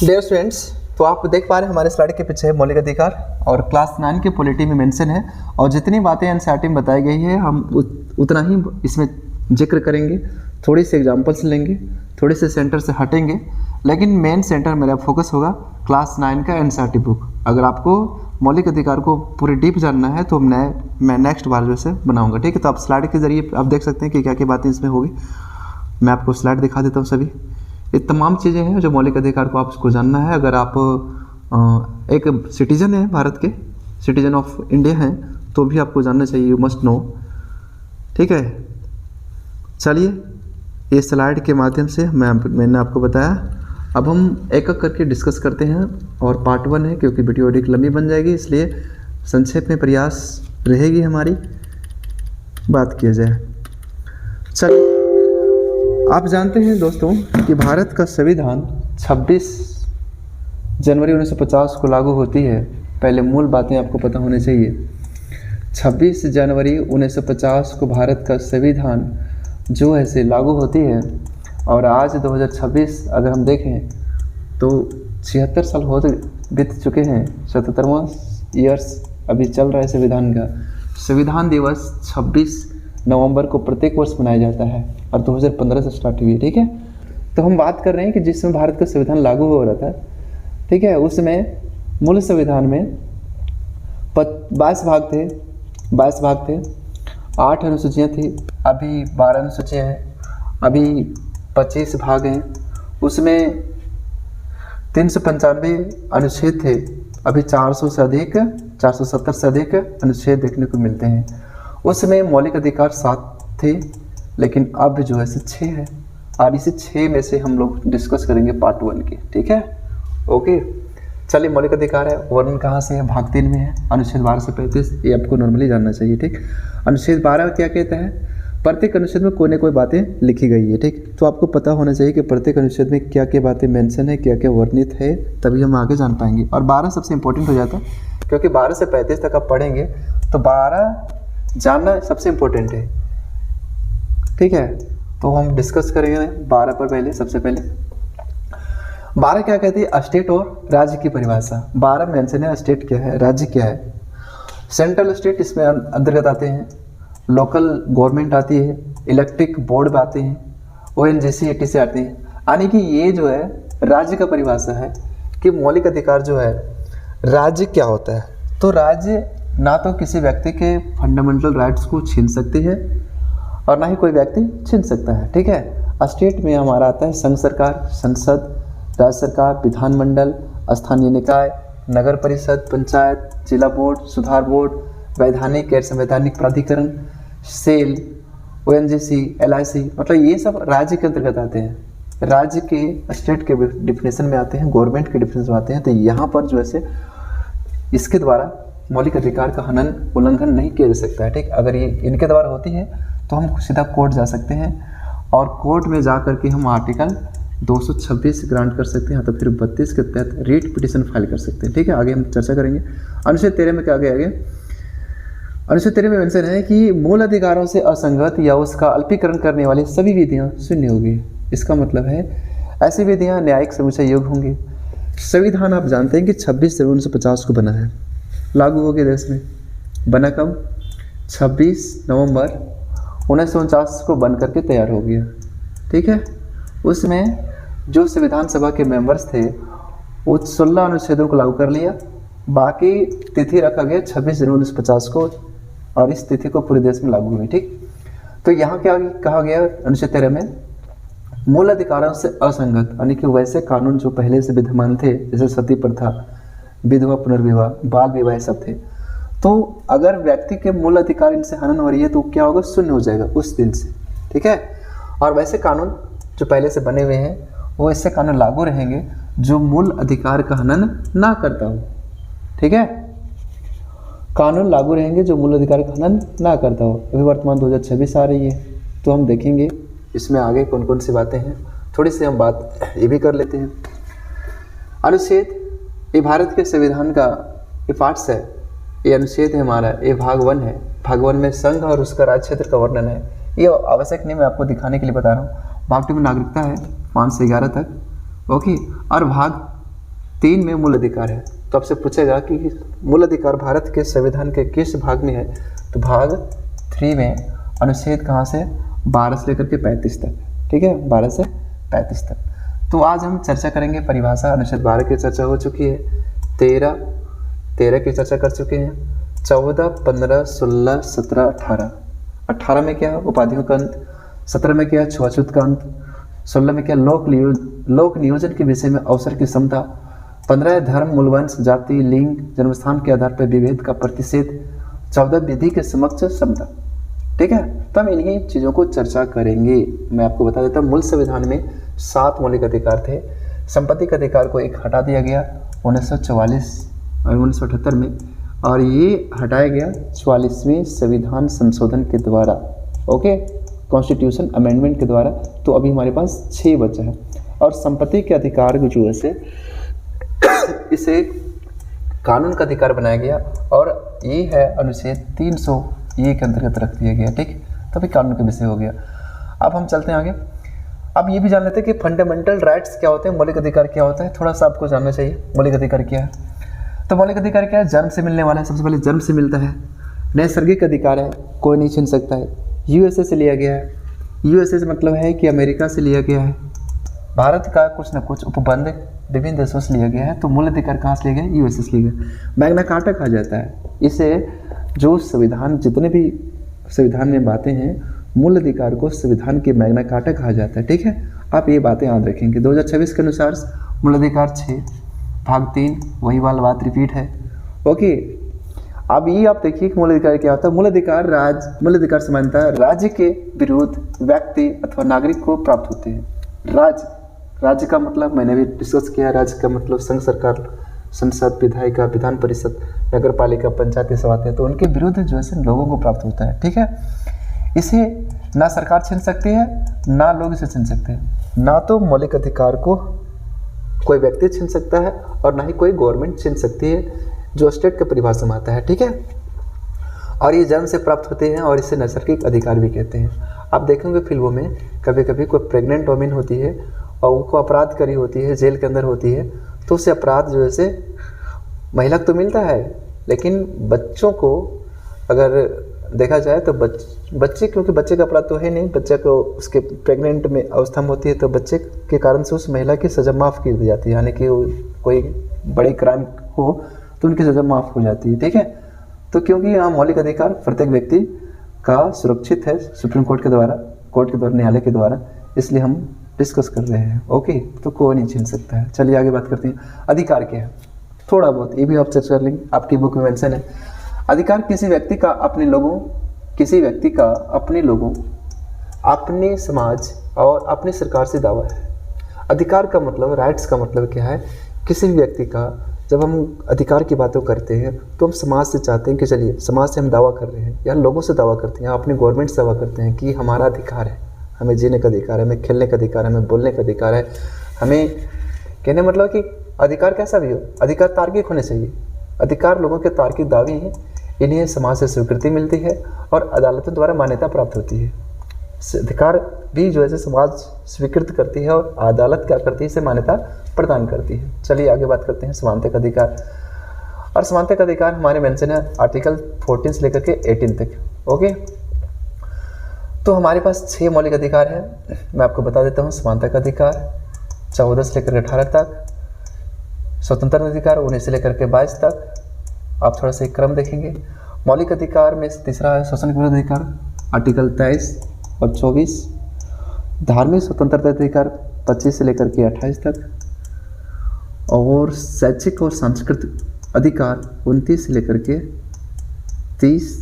Dear students, तो आप देख पा रहे हैं हमारे स्लाइड के पीछे है मौलिक अधिकार और क्लास 9 के पॉलिटी में मेंशन है और जितनी बातें एनसीईआरटी में बताई गई है हम उतना ही इसमें जिक्र करेंगे। थोड़ी सी एग्जांपल्स लेंगे, थोड़े से सेंटर से हटेंगे, लेकिन मेन सेंटर मेरा फोकस होगा क्लास 9 का एनसीईआरटी बुक। अगर आपको मौलिक अधिकार को पूरी डीप जानना है तो मैं नेक्स्ट बार जो से बनाऊंगा, ठीक है। तो आप स्लाइड के जरिए आप देख सकते हैं कि क्या क्या बातें इसमें होगी। मैं आपको स्लाइड दिखा देता हूँ। सभी ये तमाम चीज़ें हैं जो मौलिक अधिकार को आपको जानना है। अगर आप एक सिटीजन हैं, भारत के सिटीजन ऑफ इंडिया हैं, तो भी आपको जानना चाहिए, यू मस्ट नो, ठीक है। चलिए इस स्लाइड के माध्यम से मैंने आपको बताया। अब हम एक एक करके डिस्कस करते हैं और पार्ट 1 है क्योंकि वीडियो अधिक लंबी बन जाएगी, इसलिए संक्षेप में प्रयास रहेगी हमारी, बात किया जाए। चलिए, आप जानते हैं दोस्तों कि भारत का संविधान 26 जनवरी 1950 को लागू होती है। पहले मूल बातें आपको पता होनी चाहिए। 26 जनवरी 1950 को भारत का संविधान जो है से लागू होती है और आज 2026 अगर हम देखें तो 76 साल हो बीत चुके हैं। 77वां ईयर्स अभी चल रहा है संविधान का। संविधान दिवस 26 नवंबर को प्रत्येक वर्ष मनाया जाता है और 2015 से स्टार्ट हुई है, ठीक है। तो हम बात कर रहे हैं कि जिसमें भारत का संविधान लागू हो रहा था, ठीक है, उसमें मूल संविधान में 22 भाग थे, 8 अनुसूचियाँ थी, अभी 12 अनुसूचियाँ हैं, अभी 25 भाग हैं। उसमें 395 अनुच्छेद थे, अभी 470 से अधिक अनुच्छेद देखने को मिलते हैं। उसमें मौलिक अधिकार 7 थे, लेकिन अब जो है 6 है और इसी 6 में से हम लोग डिस्कस करेंगे पार्ट 1 की, ठीक है, ओके। चलिए, मौलिक अधिकार है, वर्णन कहाँ से है, भाग 3 में है, अनुच्छेद 12 से 35, ये आपको नॉर्मली जानना चाहिए, ठीक। अनुच्छेद 12 क्या कहता है, प्रत्येक अनुच्छेद में कोई न कोई बातें लिखी गई है, ठीक। तो आपको पता होना चाहिए कि प्रत्येक अनुच्छेद में क्या क्या बातें मेंशन है, क्या क्या वर्णित है, तभी हम आगे जान पाएंगे। और 12 सबसे इंपॉर्टेंट हो जाता है क्योंकि 12 से 35 तक आप पढ़ेंगे तो 12 जानना सबसे इम्पोर्टेंट है, ठीक है। तो हम डिस्कस करेंगे 12 पर। पहले सबसे पहले 12 क्या कहती है, स्टेट और राज्य की परिभाषा। 12 मेंशन है स्टेट क्या है, राज्य क्या है। सेंट्रल स्टेट इसमें अंतर्गत आते हैं, लोकल गवर्नमेंट आती है, इलेक्ट्रिक बोर्ड आते हैं, ONGC ATC आते हैं। यानी कि ये जो है राज्य का परिभाषा है कि मौलिक अधिकार जो है राज्य क्या होता है। तो राज्य ना तो किसी व्यक्ति के फंडामेंटल राइट्स को छीन सकती है और ना ही कोई व्यक्ति छीन सकता है, ठीक है। स्टेट में हमारा आता है संघ सरकार, संसद, राज्य सरकार, विधानमंडल, स्थानीय निकाय, नगर परिषद, पंचायत, जिला बोर्ड, सुधार बोर्ड, वैधानिक गैर संवैधानिक प्राधिकरण, सेल, ONGC, LIC, मतलब ये सब राज्य के अंतर्गत आते हैं। राज्य के स्टेट के डिफिनेशन में आते हैं, गवर्नमेंट के डिफिनेशन में आते हैं। तो यहाँ पर जो है इसके द्वारा मौलिक अधिकार का उल्लंघन नहीं किया जा सकता है, ठीक। अगर ये इनके द्वारा होती है तो हम सीधा कोर्ट जा सकते हैं और कोर्ट में जा करके हम आर्टिकल 226 ग्रांट कर सकते हैं, तो फिर 32 के तहत रीट पिटिशन फाइल कर सकते हैं, ठीक है। आगे हम चर्चा करेंगे। अनुच्छेद 13 में क्या आगे अनुच्छेद 13 में मेंशन है कि मूल अधिकारों से असंगत या उसका अल्पीकरण करने वाली सभी विधियां शून्य होगी। इसका मतलब है ऐसी विधियां न्यायिक समुच्चय योग्य होंगी। संविधान आप जानते हैं कि 26 जनवरी 1950 को बना है, लागू हो गया देश में। बना कब, 26 नवंबर 1949 को बन करके तैयार हो गया, ठीक है। उसमें जो संविधान सभा के मेंबर्स थे वो 16 अनुच्छेदों को लागू कर लिया, बाकी तिथि रखा गया 26 जनवरी 1950 को और इस तिथि को पूरे देश में लागू हुई, ठीक। तो यहाँ क्या कहा गया अनुच्छेद 13 में, मूल अधिकारों से असंगत, यानी कि वैसे कानून जो पहले से विद्यमान थे, जैसे सती प्रथा, विधवा पुनर्विवाह, बाल विवाह सब थे, तो अगर व्यक्ति के मूल अधिकार इनसे हनन हो रही है तो क्या होगा, शून्य हो जाएगा उस दिन से, ठीक है। और वैसे कानून जो पहले से बने हुए हैं वो ऐसे कानून लागू रहेंगे जो मूल अधिकार का हनन ना करता हो, ठीक है। कानून लागू रहेंगे जो मूल अधिकार का हनन ना करता हो। अभी वर्तमान 2026 आ रही है तो हम देखेंगे इसमें आगे कौन कौन सी बातें हैं, थोड़ी सी हम बात ये भी कर लेते हैं। अनुच्छेद, ये भारत के संविधान का ये पार्ट्स है, ये अनुच्छेद है हमारा, ये भाग 1 है। भाग 1 में संघ और उसका राज्य क्षेत्र का वर्णन है। ये आवश्यक नहीं, मैं आपको दिखाने के लिए बता रहा हूँ। भाग 2 में नागरिकता है 5 से 11 तक, ओके। और भाग 3 में मूल अधिकार है। तो आपसे पूछेगा कि मूल अधिकार भारत के संविधान के किस भाग में है, तो भाग 3 में अनुच्छेद कहाँ से 12 से लेकर के 35 तक, ठीक है, 12 से 35 तक। तो आज हम चर्चा करेंगे परिभाषा। अनुच्छेद 12 की चर्चा हो चुकी है, 13 की चर्चा कर चुके हैं, 14, 15, 16, 17, 18 में क्या उपाधियों का अंत, 17 में क्या छुआछूत का अंत, 16 में क्या लोक नियोजन के विषय में अवसर की क्षमता, 15 धर्म, मूलवंश, जाति, लिंग, जन्मस्थान के आधार पर विभेद का प्रतिषेध, 14 विधि के समक्ष क्षमता। ठीक है, तो हम इन्हीं चीज़ों को चर्चा करेंगे। मैं आपको बता देता हूँ, मूल संविधान में 7 मौलिक अधिकार थे। संपत्ति के अधिकार को एक हटा दिया गया 1944 और 1978 में, और ये हटाया गया 44वें संविधान संशोधन के द्वारा, ओके, कॉन्स्टिट्यूशन अमेंडमेंट के द्वारा। तो अभी हमारे पास 6 बचा है। और संपत्ति के अधिकार को जो है इसे कानून का अधिकार बनाया गया, और ये है अनुच्छेद 300 के अंतर्गत रख दिया गया। ठीक, तभी कानून का विषय हो गया। अब हम चलते हैं आगे। अब ये भी जान लेते हैं कि फंडामेंटल राइट्स क्या होते हैं, मौलिक अधिकार क्या होता है। थोड़ा सा आपको जानना चाहिए मौलिक अधिकार क्या है। तो मौलिक अधिकार क्या है, जन्म से मिलने वाला है। सबसे पहले जन्म से मिलता है। नैसर्गिक अधिकार है, कोई नहीं छीन सकता है। यूएसए से लिया गया है। यूएसए से मतलब है कि अमेरिका से लिया गया है। भारत का कुछ न कुछ उपबंध विभिन्न देशों से लिया गया है। तो मूल अधिकार कहाँ से लिए गए, यूएसए से लिए गए। मैग्ना कार्टा कहा जाता है इसे, जो संविधान, जितने भी संविधान में बातें हैं, मूल अधिकार को संविधान के मैग्ना कार्टा कहा जाता है। ठीक है, आप ये बातें याद रखेंगे। 2026 के अनुसार मूल अधिकार 6 भाग 3 वही वाला बात रिपीट है। ओके, अब ये आप देखिए कि मूल अधिकार क्या होता है। मूल अधिकार समानता राज्य के विरुद्ध व्यक्ति अथवा नागरिक को प्राप्त होते हैं। राज्य का मतलब मैंने भी डिस्कस किया, राज्य का मतलब संघ सरकार, संसद, विधायिका, विधान परिषद, नगर पालिका, पंचायती सभाएं, तो उनके विरुद्ध जो है लोगों को प्राप्त होता है। ठीक है, इसे ना सरकार छीन सकती है, ना लोग इसे छीन सकते हैं। ना तो मौलिक अधिकार को कोई व्यक्ति छीन सकता है, और ना ही कोई गवर्नमेंट छीन सकती है, जो स्टेट के परिभाषा में आता है। ठीक है, और ये जन्म से प्राप्त होते हैं, और इसे नैसर्गिक अधिकार भी कहते हैं। आप देखेंगे फिल्मों में कभी कभी कोई प्रेग्नेंट वोमेन होती है और उनको अपराध करी होती है, जेल के अंदर होती है, तो उसे अपराध जो है महिला को तो मिलता है, लेकिन बच्चों को अगर देखा जाए तो बच्चे, क्योंकि बच्चे का अपराध तो है नहीं, बच्चे को उसके प्रेग्नेंट में अवस्था में होती है, तो बच्चे के कारण से उस महिला की सज़ा माफ़ कर दी जाती है। यानी कि कोई बड़ी क्राइम हो तो उनकी सज़ा माफ़ हो जाती है। ठीक है, तो क्योंकि यहाँ मौलिक अधिकार प्रत्येक व्यक्ति का सुरक्षित है सुप्रीम कोर्ट के द्वारा, न्यायालय के द्वारा, इसलिए हम डिस्कस कर रहे हैं। ओके, तो कोई नहीं छीन सकता है। चलिए आगे बात करते हैं। अधिकार क्या है, थोड़ा बहुत ये भी आप चर्चा कर लेंगे, आपकी बुक में मेंशन है। अधिकार किसी व्यक्ति का अपने लोगों, अपने समाज और अपनी सरकार से दावा है। अधिकार का मतलब, राइट्स का मतलब क्या है, किसी भी व्यक्ति का, जब हम अधिकार की बातों करते हैं तो हम समाज से चाहते हैं कि चलिए समाज से हम दावा कर रहे हैं, या लोगों से दावा करते हैं, या अपनी गवर्नमेंट से दावा करते हैं कि हमारा अधिकार है, हमें जीने का अधिकार है, हमें खेलने का अधिकार है, हमें बोलने का अधिकार है, हमें कहने मतलब कि अधिकार कैसा भी हो, अधिकार तार्किक होने चाहिए। अधिकार लोगों के तार्किक दावे हैं, इन्हें समाज से स्वीकृति मिलती है और अदालतों द्वारा मान्यता प्राप्त होती है। अधिकार भी जो है समाज स्वीकृत करती है और अदालत क्या करती है, इसे मान्यता प्रदान करती है। चलिए आगे बात करते हैं समानता का अधिकार। और समानता का अधिकार हमारे मेंशन है आर्टिकल 14 से लेकर के 18 तक। ओके, तो हमारे पास 6 मौलिक अधिकार हैं। मैं आपको बता देता हूँ। समानता का अधिकार 14 से लेकर 18 तक, स्वतंत्रता अधिकार 19 से लेकर के 22 तक। आप थोड़ा सा एक क्रम देखेंगे। मौलिक अधिकार में तीसरा है शोषण के विरुद्ध अधिकार, आर्टिकल 23 और 24। धार्मिक स्वतंत्रता अधिकार 25 से लेकर के 28 तक, और शैक्षिक और सांस्कृतिक अधिकार 29 से लेकर के 30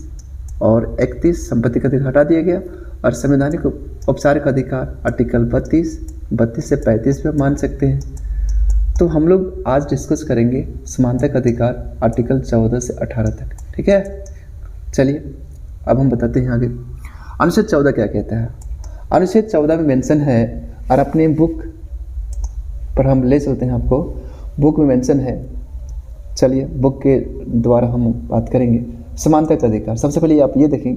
और 31। संपत्ति का अधिकार हटा दिया गया। और संवैधानिक औपचारिक अधिकार आर्टिकल 32 से 35 भी मान सकते हैं। तो हम लोग आज डिस्कस करेंगे समानता का अधिकार आर्टिकल 14 से 18 तक। ठीक है, चलिए अब हम बताते हैं आगे। अनुच्छेद 14 क्या कहता है। अनुच्छेद 14 में मेंशन है, और अपने बुक पर हम ले चलते हैं, आपको बुक में मेंशन है। चलिए बुक के द्वारा हम बात करेंगे। समानता का अधिकार, सबसे पहले आप ये देखें,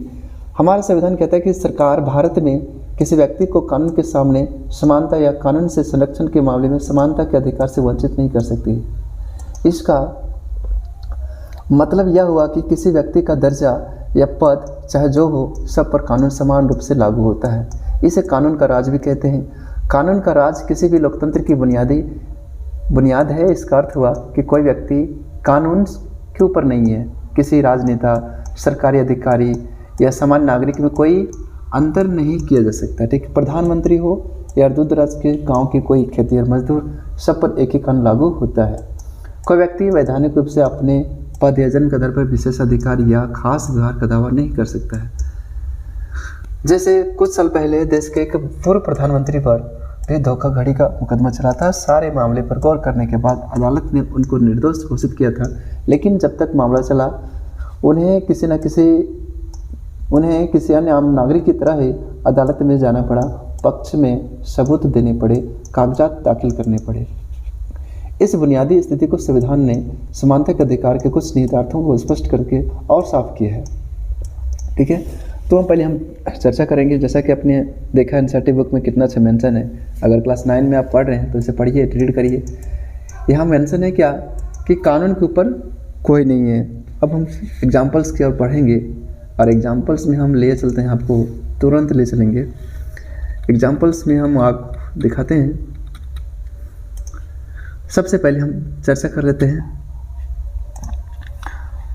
हमारा संविधान कहता है कि सरकार भारत में किसी व्यक्ति को कानून के सामने समानता या कानून से संरक्षण के मामले में समानता के अधिकार से वंचित नहीं कर सकती। इसका मतलब यह हुआ कि किसी व्यक्ति का दर्जा या पद चाहे जो हो, सब पर कानून समान रूप से लागू होता है। इसे कानून का राज भी कहते हैं। कानून का राज किसी भी लोकतंत्र की बुनियाद है। इसका अर्थ हुआ कि कोई व्यक्ति कानून के ऊपर नहीं है। किसी राजनेता, सरकारी अधिकारी या सामान्य नागरिक में कोई अंतर नहीं किया जा सकता। ठीक, प्रधानमंत्री हो या दूर दराज के गाँव के कोई खेतिहर मजदूर, सब पर एक ही कानून लागू होता है। कोई व्यक्ति वैधानिक रूप से अपने पद या जन्म के आधार पर विशेष अधिकार या खास व्यवहार का दावा नहीं कर सकता है। जैसे कुछ साल पहले देश के एक पूर्व प्रधानमंत्री पर भी धोखाधड़ी का मुकदमा चला था। सारे मामले पर गौर करने के बाद अदालत ने उनको निर्दोष घोषित किया था, लेकिन जब तक मामला चला उन्हें किसी अन्य आम नागरिक की तरह ही अदालत में जाना पड़ा, पक्ष में सबूत देने पड़े, कागजात दाखिल करने पड़े। इस बुनियादी स्थिति को संविधान ने समानता के अधिकार के कुछ निहितार्थों को स्पष्ट करके और साफ किया है। ठीक है, तो हम चर्चा करेंगे। जैसा कि आपने देखा एनसीईआरटी बुक में कितना अच्छा मेंशन है। अगर क्लास 9 में आप पढ़ रहे हैं तो इसे पढ़िए, रीड करिए। यहाँ मेंशन है क्या कि कानून के ऊपर कोई नहीं है। अब हम एग्जाम्पल्स की ओर पढ़ेंगे और एग्जाम्पल्स में हम ले चलते हैं, आपको तुरंत ले चलेंगे। एग्जाम्पल्स में हम आप दिखाते हैं। सबसे पहले हम चर्चा कर लेते हैं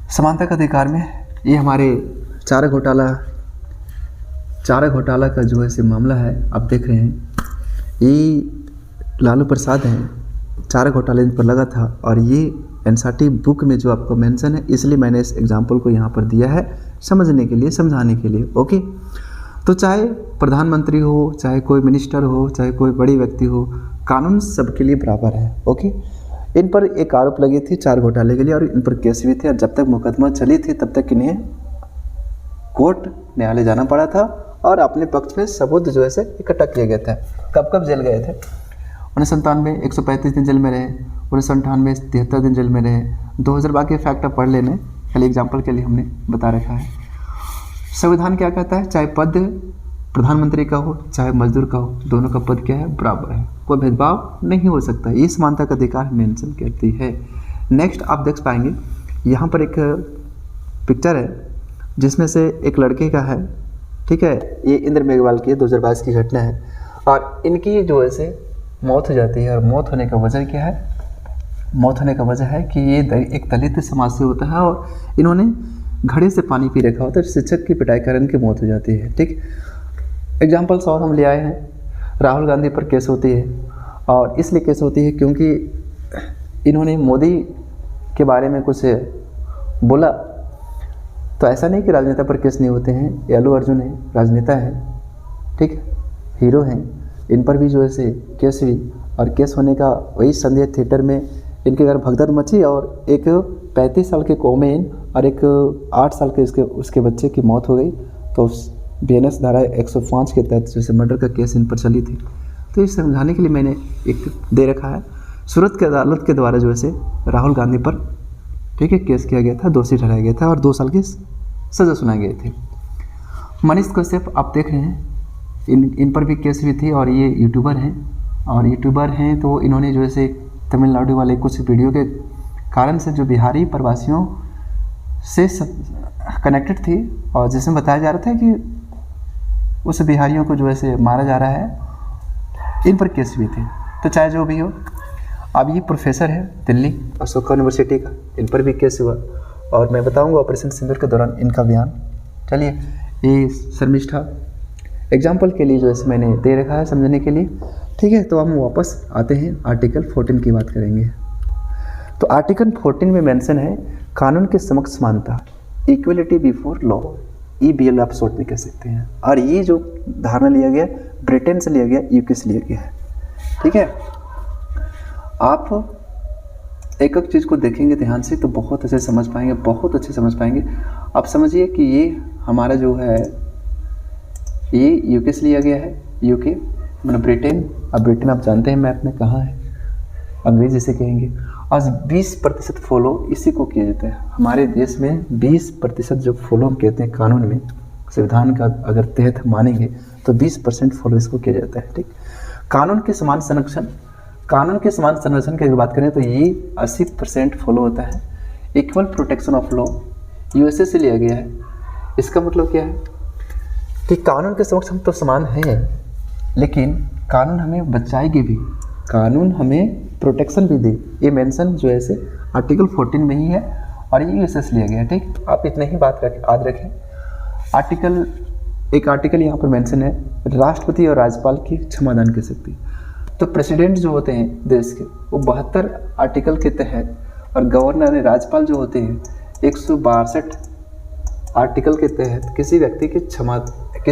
समानता का अधिकार में। ये हमारे चारा घोटाला का जो है मामला है, आप देख रहे हैं। ये लालू प्रसाद हैं, चारा घोटाले इन पर लगा था और ये एनसीईआरटी बुक में जो आपको मेंशन है, इसलिए मैंने इस एग्जाम्पल को यहाँ पर दिया है समझने के लिए, समझाने के लिए। ओके, तो चाहे प्रधानमंत्री हो, चाहे कोई मिनिस्टर हो, चाहे कोई बड़ी व्यक्ति हो, कानून सबके लिए बराबर है। ओके, इन पर एक आरोप लगी थी चार घोटाले के लिए और इन पर केस भी थे और जब तक मुकदमा चली थी तब तक इन्हें कोर्ट न्यायालय जाना पड़ा था और अपने पक्ष में सबूत जो है इकट्ठा किए गए थे। कब जेल गए थे? 1997 135 दिन जेल में रहे, 1998 73 दिन जेल में रहे, 2000। बाकी फैक्ट आप पढ़ लेने, खाली एग्जाम्पल के लिए हमने बता रखा है। संविधान क्या कहता है? चाहे पद प्रधानमंत्री का हो चाहे मजदूर का हो, दोनों का पद क्या है? बराबर है, कोई भेदभाव नहीं हो सकता। ये समानता का अधिकार मेंशन करती है। नेक्स्ट आप देख पाएंगे यहाँ पर एक पिक्चर है जिसमें से एक लड़के का है। ठीक है, ये इंद्र मेघवाल की 2022 की घटना है और इनकी जो है मौत हो जाती है। और मौत होने का वजह क्या है? मौत होने का वजह है कि ये एक दलित समाज से होता है और इन्होंने घड़े से पानी पी रखा होता है। शिक्षक की पिटाई कारण इनकी मौत हो जाती है। ठीक, एग्जाम्पल्स और हम ले आए हैं। राहुल गांधी पर केस होती है और इसलिए केस होती है क्योंकि इन्होंने मोदी के बारे में कुछ बोला। तो ऐसा नहीं कि राजनेता पर केस नहीं होते हैं। अल्लू अर्जुन है, राजनेता है, ठीक, हीरो हैं, इन पर भी जो है केस हुई और केस होने का वही संदेह थिएटर में इनके घर भगदड़ मची और एक 35 साल के कौमेन और एक 8 साल के उसके बच्चे की मौत हो गई। तो BNS धारा 105 के तहत जैसे मर्डर का केस इन पर चली थी। तो ये समझाने के लिए मैंने एक दे रखा है। सूरत की अदालत के द्वारा जो है राहुल गांधी पर, ठीक है, केस किया गया था, दोषी ठहराया गया था और 2 साल की सज़ा सुनाई गई थी। मनीष कश्यप आप देख रहे हैं, इन पर भी केस हुई थी और ये यूट्यूबर हैं तो इन्होंने जो है तमिलनाडु वाले कुछ वीडियो के कारण से जो बिहारी प्रवासियों से कनेक्टेड थी और जिसमें बताया जा रहा था कि उस बिहारियों को जो है मारा जा रहा है, इन पर केस हुई थी। तो चाहे जो भी हो, अब ये प्रोफेसर है दिल्ली अशोका यूनिवर्सिटी का, इन पर भी केस हुआ और मैं बताऊंगा ऑपरेशन सिंदूर के दौरान इनका बयान। चलिए, ये शर्मिष्ठा एग्जाम्पल के लिए जो है मैंने दे रखा है समझने के लिए। ठीक है, तो हम वापस आते हैं, आर्टिकल 14 की बात करेंगे। तो आर्टिकल 14 में मेंशन है कानून के समक्ष समानता, इक्वलिटी बिफोर लॉ, EBL आप शॉर्ट में कह सकते हैं। और ये जो धारणा लिया गया ब्रिटेन से लिया गया, UK से लिया गया है। ठीक है, आप एक एक चीज़ को देखेंगे ध्यान से तो बहुत अच्छे समझ पाएंगे, आप समझिए कि ये हमारा जो है ये UK से लिया गया है। UK मतलब ब्रिटेन। अब ब्रिटेन आप जानते हैं मैप में कहाँ है, अंग्रेज इसे कहेंगे। और 20% फॉलो इसी को किया जाता है हमारे देश में। 20% जो फॉलो हम कहते हैं कानून में, संविधान का अगर तहत मानेंगे तो 20% फॉलो इसको किया जाता है। ठीक, कानून के समान संरक्षण कानून के समान संरक्षण की अगर बात करें तो ये 80% फॉलो होता है। Equal protection of law USA से लिया गया है। इसका मतलब क्या है कि कानून के समक्ष हम तो समान हैं, लेकिन कानून हमें बचाएगी भी, कानून हमें प्रोटेक्शन भी दे। ये मेंशन जो है से आर्टिकल 14 में ही है और ये यूएसए से लिया गया है। ठीक, आप इतना ही बात याद रखें। एक आर्टिकल यहाँ पर मेंशन है, राष्ट्रपति और राज्यपाल की क्षमादान की शक्ति। तो प्रेसिडेंट जो होते हैं देश के वो 72 आर्टिकल के तहत, और गवर्नर या राज्यपाल जो होते हैं 162 आर्टिकल के तहत किसी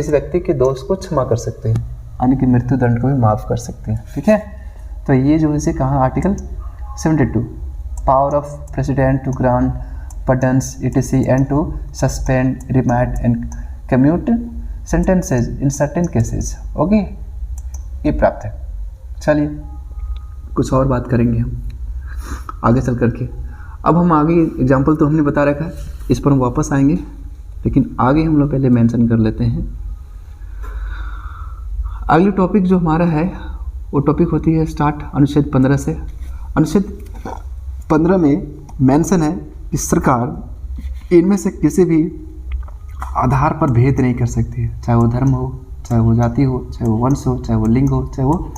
व्यक्ति के दोष को क्षमा कर सकते हैं, यानी कि मृत्यु दंड को भी माफ़ कर सकते हैं। ठीक है, तो ये जो है से कहाँ article 72, power of president to grant pardons etc and to suspend, remand and commute sentences in certain cases। Okay, ये प्राप्त है। चलिए कुछ और बात करेंगे हम आगे चल करके। अब हम आगे एग्जाम्पल तो हमने बता रखा है, इस पर हम वापस आएंगे, लेकिन आगे हम लोग पहले मेंशन कर लेते हैं। अगली टॉपिक जो हमारा है वो टॉपिक होती है स्टार्ट अनुच्छेद 15 से। अनुच्छेद 15 में मेंशन है कि सरकार इनमें से किसी भी आधार पर भेद नहीं कर सकती है, चाहे वो धर्म हो, चाहे वो जाति हो, चाहे वो वंश हो, चाहे वो लिंग हो, चाहे वो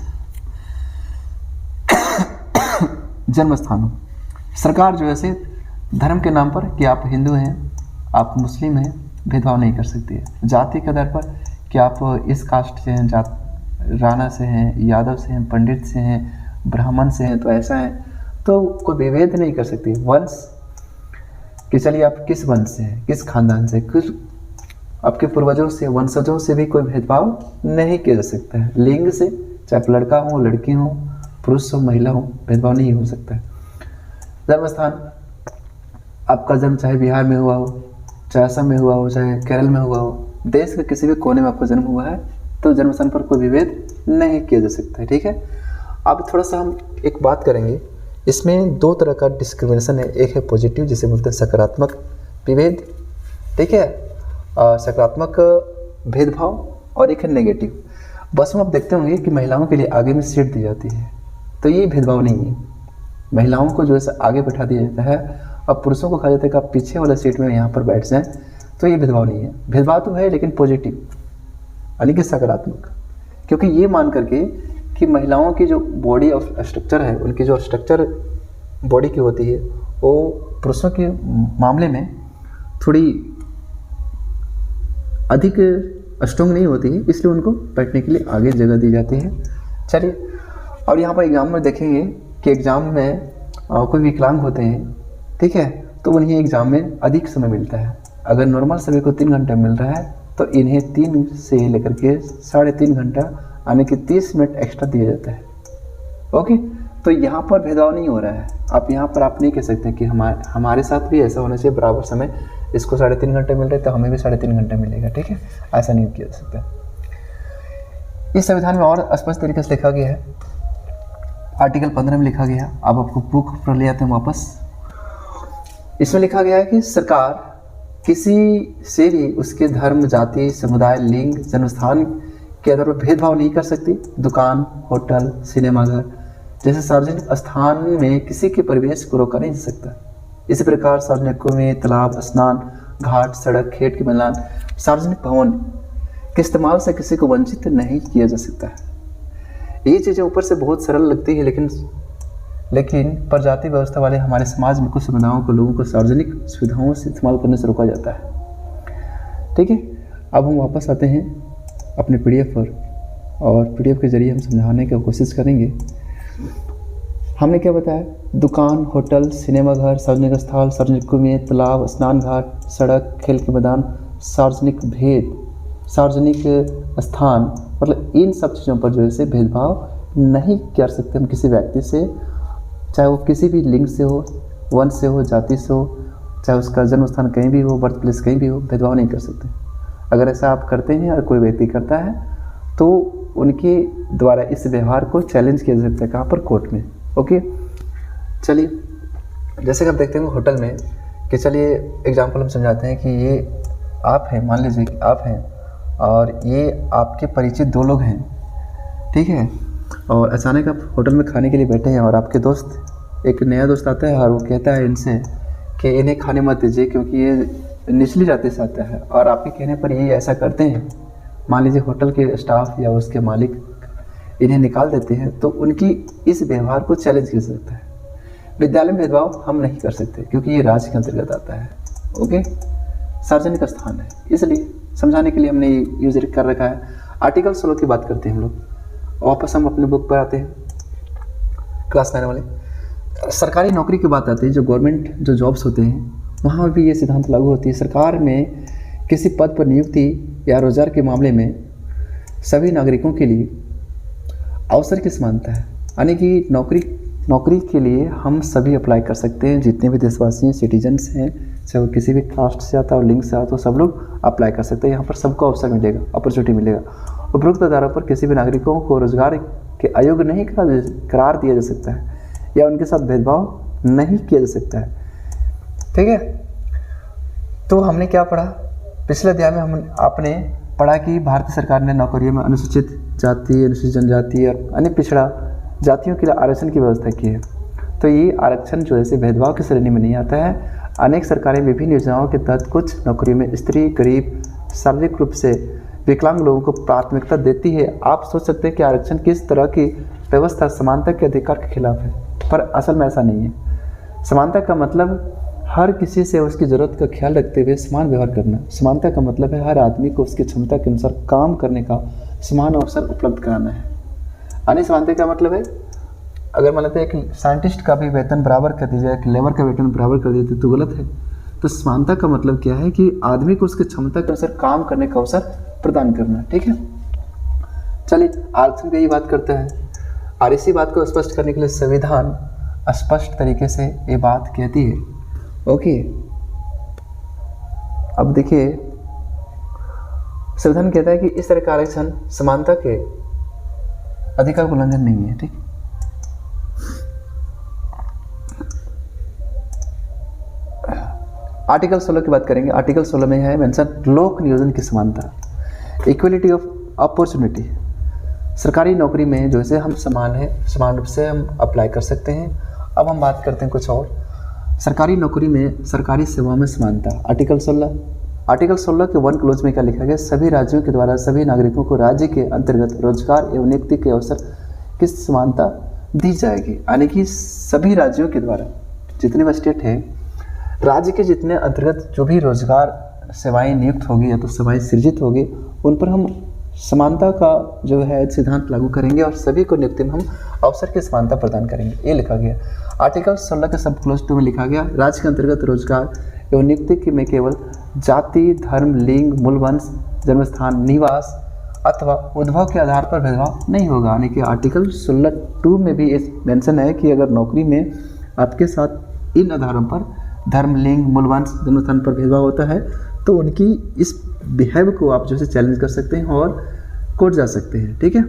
जन्म स्थान हो। सरकार जो है धर्म के नाम पर कि आप हिंदू हैं, आप मुस्लिम हैं, भेदभाव नहीं कर सकती है। जाति के आधार पर कि आप इस कास्ट से हैं, राणा से हैं, यादव से हैं, पंडित से हैं, ब्राह्मण से हैं, तो ऐसा है, तो कोई विभेद नहीं कर सकती। वंश कि चलिए आप किस वंश से हैं, किस खानदान से, किस आपके पूर्वजों से, वंशजों से भी कोई भेदभाव नहीं किया जा सकता है। लिंग से, चाहे लड़का हो, लड़की हो, पुरुष हो, महिला हो, भेदभाव नहीं हो सकता है। जन्म स्थान, आपका जन्म चाहे बिहार में हुआ हो, चाहे असम में हुआ हो, चाहे केरल में हुआ हो, देश के किसी भी कोने में आपका जन्म हुआ है, तो जन्म स्थान पर कोई विभेद नहीं किया जा सकता है। ठीक है, अब थोड़ा सा हम एक बात करेंगे, इसमें दो तरह का डिस्क्रिमिनेशन है। एक है पॉजिटिव, जिसे बोलते हैं सकारात्मक विभेद, ठीक है, सकारात्मक भेदभाव, और एक है नेगेटिव। बस में आप देखते होंगे कि महिलाओं के लिए आगे में सीट दी जाती है, तो ये भेदभाव नहीं है। महिलाओं को जो है आगे बैठा दिया जाता है और पुरुषों को कहा जाता है कि आप पीछे वाले सीट में यहाँ पर बैठ जाएं, तो ये भेदभाव नहीं है। भेदभाव तो है लेकिन पॉजिटिव, यानी कि सकारात्मक, क्योंकि ये मान करके कि महिलाओं की जो बॉडी ऑफ स्ट्रक्चर है, उनकी जो स्ट्रक्चर बॉडी की होती है, वो पुरुषों के मामले में थोड़ी अधिक स्ट्रॉन्ग नहीं होती है, इसलिए उनको बैठने के लिए आगे जगह दी जाती है। चलिए, और यहाँ पर एग्जाम में देखेंगे कि एग्ज़ाम में कोई विकलांग होते हैं, ठीक है, तो उन्हें एग्ज़ाम में अधिक समय मिलता है। अगर नॉर्मल समय को 3 घंटा मिल रहा है, तो इन्हें 3 से लेकर के 3.5 घंटा, यानी कि 30 मिनट एक्स्ट्रा दिया जाता है। ओके, तो यहाँ पर भेदभाव नहीं हो रहा है। आप यहाँ पर आप नहीं कह सकते कि हमारे साथ भी ऐसा होना चाहिए बराबर समय, इसको 3.5 घंटे मिल रहे तो हमें भी 3.5 घंटे मिलेगा। ठीक है, ऐसा नहीं किया जा सकता। इस संविधान में और स्पष्ट तरीके से लिखा गया है, आर्टिकल 15 में लिखा गया। अब आपको बुक पर ले आते हैं वापस। इसमें लिखा गया है कि सरकार किसी से भी उसके धर्म, जाति, समुदाय, लिंग, जन्मस्थान के आधार पर भेदभाव नहीं कर सकती। दुकान, होटल, सिनेमाघर जैसे सार्वजनिक स्थान में किसी के प्रवेश को रोका नहीं जा सकता। इसी प्रकार सार्वजनिकों में तालाब, स्नान घाट, सड़क, खेत के मैदान, सार्वजनिक भवन के इस्तेमाल से किसी को वंचित नहीं किया जा सकता है। ये चीज़ें ऊपर से बहुत सरल लगती है, लेकिन प्रजाति व्यवस्था वाले हमारे समाज में कुछ समुदायों को, लोगों को सार्वजनिक सुविधाओं से इस्तेमाल करने से रोका जाता है। ठीक है, अब हम वापस आते हैं अपने PDF पर, और PDF के जरिए हम समझाने की कोशिश करेंगे। हमने क्या बताया? दुकान, होटल, सिनेमाघर, सार्वजनिक स्थल, सार्वजनिकों में तालाब, स्नान घाट, सड़क, खेल के मैदान, सार्वजनिक भेद, सार्वजनिक स्थान, मतलब इन सब चीज़ों पर जो है भेदभाव नहीं कर सकते हम किसी व्यक्ति से, चाहे वो किसी भी लिंग से हो, वंश से हो, जाति से हो, चाहे उसका जन्म स्थान कहीं भी हो, बर्थ प्लेस कहीं भी हो, भेदभाव नहीं कर सकते। अगर ऐसा आप करते हैं और कोई व्यक्ति करता है तो उनके द्वारा इस व्यवहार को चैलेंज किया जा सकता है। कहाँ पर? कोर्ट में। ओके, चलिए, जैसे कि आप देखते हैं होटल में कि चलिए एग्जाम्पल हम समझाते हैं कि ये आप हैं, मान लीजिए कि आप हैं और ये आपके परिचित 2 लोग हैं, ठीक है, और अचानक आप होटल में खाने के लिए बैठे हैं और आपके दोस्त, एक नया दोस्त आता है और वो कहता है इनसे कि इन्हें खाने मत दीजिए क्योंकि ये निचली जाति से आता है, और आपके कहने पर ये ऐसा करते हैं। मान लीजिए होटल के स्टाफ या उसके मालिक इन्हें निकाल देते हैं, तो उनकी इस व्यवहार को चैलेंज किया सकता है। विद्यालय में भेदभाव हम नहीं कर सकते क्योंकि ये राज्य के अंतर्गत आता है। ओके, सार्वजनिक स्थान है, इसलिए समझाने के लिए हमने ये यूज कर रखा है। आर्टिकल 16 की बात करते हैं हम लोग। वापस हम अपने बुक पर आते हैं, क्लास 9 वाले। सरकारी नौकरी की बात आती है, जो गवर्नमेंट जो जॉब्स होते हैं वहाँ भी ये सिद्धांत लागू होती है। सरकार में किसी पद पर नियुक्ति या रोजगार के मामले में सभी नागरिकों के लिए अवसर की समानता है, यानी कि नौकरी के लिए हम सभी अप्लाई कर सकते हैं। जितने भी देशवासी हैं, सिटीजन्स हैं, चाहे वो किसी भी कास्ट से आता हो, लिंग से आता हो, सब लोग अप्लाई कर सकते हैं। यहाँ पर सबको अवसर मिलेगा, अपॉर्चुनिटी मिलेगा। उपरोक्त आधारों पर किसी भी नागरिकों को रोजगार के अयोग्य नहीं करार दिया जा सकता है या उनके साथ भेदभाव नहीं किया जा सकता है। ठीक है, तो हमने क्या पढ़ा पिछले अध्याय में? आपने पढ़ा कि भारत सरकार ने नौकरियों में अनुसूचित जाति, अनुसूचित जनजाति और अन्य पिछड़ा जातियों के लिए आरक्षण की व्यवस्था की है। तो ये आरक्षण जो है भेदभाव की श्रेणी में नहीं आता है। अनेक सरकारें विभिन्न योजनाओं के तहत कुछ नौकरियों में स्त्री, गरीब, सार्वजनिक रूप से विकलांग लोगों को प्राथमिकता देती है। आप सोच सकते हैं कि आरक्षण किस तरह की व्यवस्था समानता के अधिकार के खिलाफ है, पर असल में ऐसा नहीं है। समानता का मतलब हर किसी से उसकी ज़रूरत का ख्याल रखते हुए समान व्यवहार करना। समानता का मतलब है हर आदमी को उसकी क्षमता के अनुसार काम करने का समान अवसर उपलब्ध कराना है। यानी समानता का मतलब है, अगर मान लेते हैं एक साइंटिस्ट का भी वेतन बराबर कर दिया जाए, एक लेबर का वेतन बराबर कर देते तो गलत है। तो समानता का मतलब क्या है कि आदमी को उसकी क्षमता के अनुसार काम करने का अवसर प्रदान करना। ठीक है, चलिए आरक्षण की बात करते हैं। और इसी बात को स्पष्ट करने के लिए संविधान स्पष्ट तरीके से ये बात कहती है। ओके, अब देखिए संविधान कहता है कि इस तरह का आरक्षण समानता के अधिकार का उल्लंघन नहीं है। ठीक, आर्टिकल 16 की बात करेंगे। आर्टिकल 16 में है मेंशन लोक नियोजन की समानता, इक्वलिटी ऑफ अपॉर्चुनिटी। सरकारी नौकरी में जो है हम समान है, समान रूप से हम अप्लाई कर सकते हैं। अब हम बात करते हैं कुछ और। सरकारी नौकरी में, सरकारी सेवा में समानता। आर्टिकल 16 के 1 क्लोज में क्या लिखा गया? सभी राज्यों के द्वारा सभी नागरिकों को राज्य के अंतर्गत रोजगार एवं नियुक्ति के अवसर की समानता दी जाएगी। यानी कि सभी राज्यों के द्वारा, जितने भी स्टेट हैं, राज्य के जितने अंतर्गत जो भी रोजगार सेवाएं नियुक्त होगी या तो सेवाएं सृजित होगी, उन पर हम समानता का जो है सिद्धांत लागू करेंगे और सभी को नियुक्ति में हम अवसर की समानता प्रदान करेंगे। ये लिखा गया आर्टिकल 16 के सब क्लोज 2 में लिखा गया, राज्य के अंतर्गत रोजगार एवं नियुक्ति में केवल जाति, धर्म, लिंग, मूल वंश, जन्मस्थान, निवास अथवा उद्भव के आधार पर भेदभाव नहीं होगा। यानी कि आर्टिकल 16(2) में भी इस मेंशन है कि अगर नौकरी में आपके साथ इन आधारों पर धर्म, लिंग, मूल वंश, जन्मस्थान पर भेदभाव होता है तो उनकी इस बिहेव को आप जो है चैलेंज कर सकते हैं और कोर्ट जा सकते हैं। ठीक है,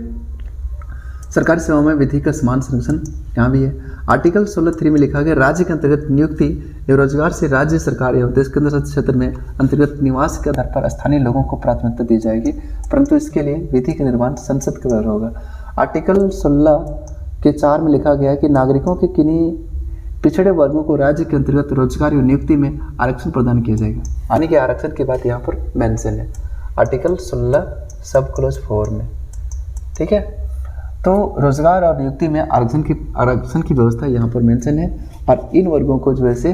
सरकारी सेवाओं में विधि का समान संरक्षण यहाँ भी है। आर्टिकल 16(3) में लिखा गया, राज्य के अंतर्गत नियुक्ति एवं रोजगार से राज्य सरकार एवं देश केंद्र शासित क्षेत्र में अंतर्गत निवास के आधार पर स्थानीय लोगों को प्राथमिकता दी जाएगी, परंतु इसके लिए विधि का निर्माण संसद के द्वारा होगा। आर्टिकल 16 के 4 में लिखा गया है कि नागरिकों के किन्हीं पिछड़े वर्गों को राज्य के अंतर्गत रोजगार एवं नियुक्ति में आरक्षण प्रदान किया जाएगा। यानी कि आरक्षण की बात यहाँ पर मेंशन है आर्टिकल 16 सब क्लोज 4 में। ठीक है, तो रोजगार और नियुक्ति में आरक्षण की व्यवस्था यहाँ पर मेंशन है और इन वर्गों को जो है से